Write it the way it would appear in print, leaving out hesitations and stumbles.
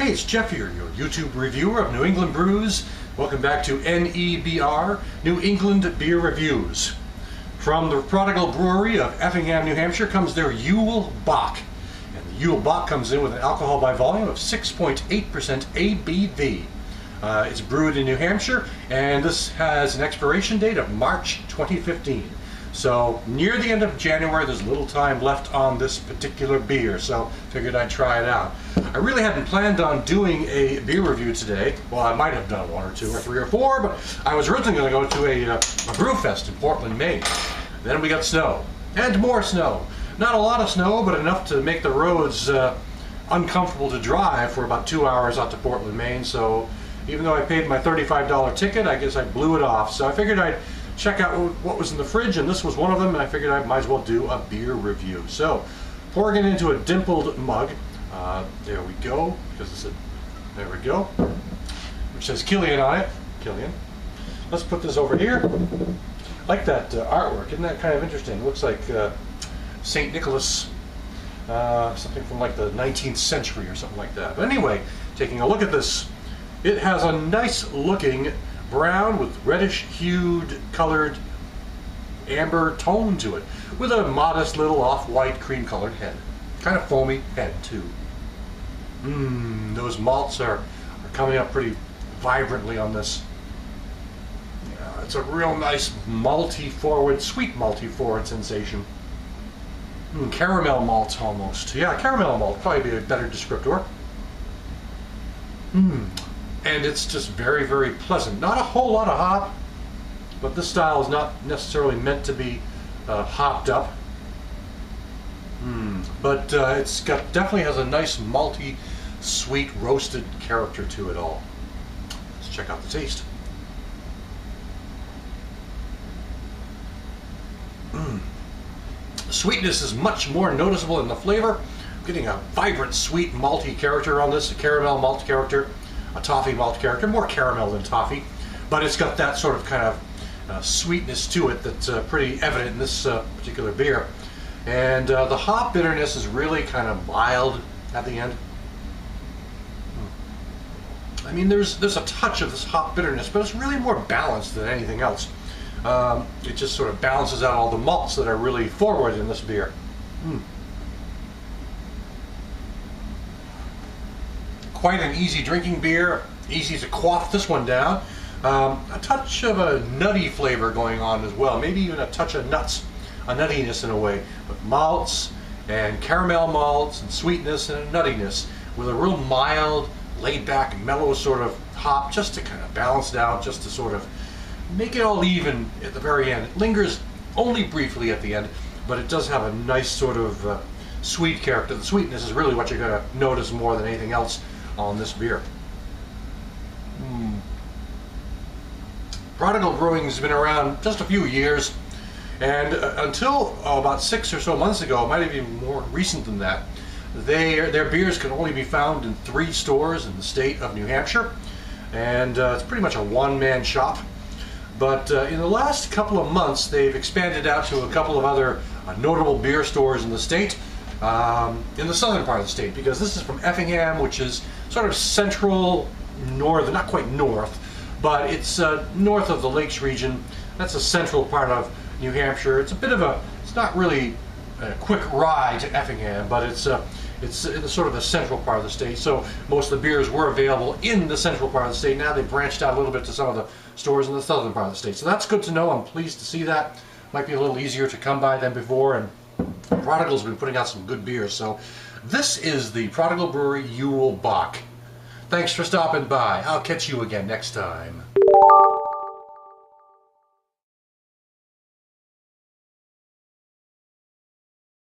Hey, it's Jeff here, your YouTube reviewer of New England brews. Welcome back to NEBR, New England Beer Reviews. From the Prodigal Brewery of Effingham, New Hampshire comes their Yule Bock. And the Yule Bock comes in with an alcohol by volume of 6.8% ABV. It's brewed in New Hampshire, and this has an expiration date of March 2015. So near the end of January, there's little time left on this particular beer, so figured I'd try it out. I really hadn't planned on doing a beer review today. Well, I might have done one or two or three or four, but I was originally going to go to a brew fest in Portland, Maine. Then we got snow, and more snow. Not a lot of snow, but enough to make the roads uncomfortable to drive for about 2 hours out to Portland, Maine. So even though I paid my $35 ticket, I guess I blew it off. So I figured I'd check out what was in the fridge, and this was one of them, and I figured I might as well do a beer review. So, pouring it into a dimpled mug. There we go. There we go. Which says Killian on it. Killian. Let's put this over here. I like that artwork. Isn't that kind of interesting? It looks like St. Nicholas, something from like the 19th century or something like that. But anyway, taking a look at this, it has a nice looking brown with reddish hued colored amber tone to it, with a modest little off-white cream colored head. Kind of foamy head too. Those malts are coming up pretty vibrantly on this. Yeah, it's a real nice malty forward, sweet malty forward sensation. Caramel malt almost. Yeah, caramel malt probably be a better descriptor. And it's just very, very pleasant. Not a whole lot of hop, but this style is not necessarily meant to be hopped up. But it's got definitely has a nice malty, sweet, roasted character to it all. Let's check out the taste. The sweetness is much more noticeable in the flavor. I'm getting a vibrant, sweet, malty character on this, a caramel malt character. A toffee malt character, more caramel than toffee, but it's got that sort of kind of sweetness to it that's pretty evident in this particular beer. And the hop bitterness is really kind of mild at the end. I mean, there's a touch of this hop bitterness, but it's really more balanced than anything else. It just sort of balances out all the malts that are really forward in this beer. Quite an easy drinking beer, easy to quaff this one down. A touch of a nutty flavor going on as well, maybe even a touch of nuts, a nuttiness in a way, but malts and caramel malts and sweetness and a nuttiness with a real mild, laid back, mellow sort of hop just to kind of balance it out, just to sort of make it all even at the very end. It lingers only briefly at the end, but it does have a nice sort of sweet character. The sweetness is really what you're going to notice more than anything else on this beer. Prodigal Brewing has been around just a few years, and until about 6 or so months ago, it might have been more recent than that, their beers can only be found in 3 stores in the state of New Hampshire, and it's pretty much a one-man shop. But in the last couple of months, they've expanded out to a couple of other notable beer stores in the state, in the southern part of the state, because this is from Effingham, which is sort of central, north, not quite north, but it's north of the Lakes region. That's the central part of New Hampshire. It's a bit of it's not really a quick ride to Effingham, but it's in sort of the central part of the state. So most of the beers were available in the central part of the state. Now they branched out a little bit to some of the stores in the southern part of the state. So that's good to know. I'm pleased to see that. Might be a little easier to come by than before, and Prodigal's been putting out some good beers. So this is the Prodigal Brewery Yule Bock. Thanks for stopping by. I'll catch you again next time.